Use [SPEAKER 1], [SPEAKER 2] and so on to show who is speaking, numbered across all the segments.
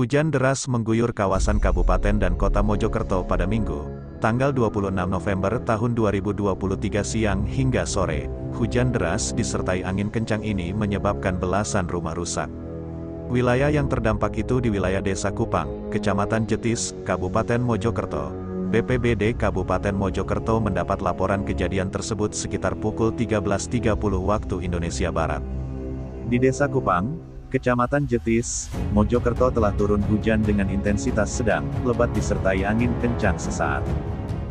[SPEAKER 1] Hujan deras mengguyur kawasan Kabupaten dan Kota Mojokerto pada Minggu, tanggal 26 November tahun 2023 siang hingga sore. Hujan deras disertai angin kencang ini menyebabkan belasan rumah rusak. Wilayah yang terdampak itu di wilayah Desa Kupang, Kecamatan Jetis, Kabupaten Mojokerto. BPBD Kabupaten Mojokerto mendapat laporan kejadian tersebut sekitar pukul 13.30 waktu Indonesia Barat. Di Desa Kupang, Kecamatan Jetis, Mojokerto telah turun hujan dengan intensitas sedang, lebat disertai angin kencang sesaat.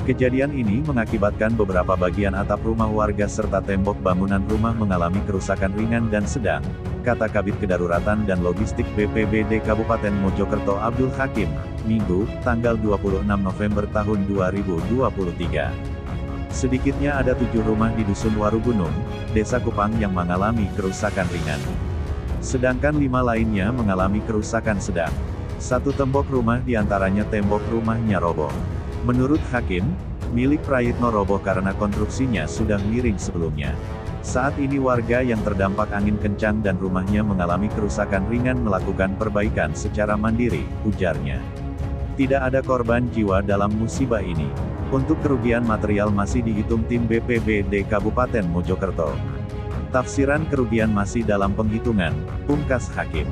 [SPEAKER 1] Kejadian ini mengakibatkan beberapa bagian atap rumah warga serta tembok bangunan rumah mengalami kerusakan ringan dan sedang, kata Kabid Kedaruratan dan Logistik BPBD Kabupaten Mojokerto Abdul Hakim, Minggu, tanggal 26 November tahun 2023. Sedikitnya ada 7 rumah di Dusun Warugunung, Desa Kupang yang mengalami kerusakan ringan. Sedangkan 5 lainnya mengalami kerusakan sedang. 1 tembok rumah diantaranya tembok rumahnya roboh. Menurut Hakim, milik Prayitno roboh karena konstruksinya sudah miring sebelumnya. Saat ini warga yang terdampak angin kencang dan rumahnya mengalami kerusakan ringan melakukan perbaikan secara mandiri, ujarnya. Tidak ada korban jiwa dalam musibah ini. Untuk kerugian material masih dihitung tim BPBD Kabupaten Mojokerto. Tafsiran kerugian masih dalam penghitungan, pungkas Hakim.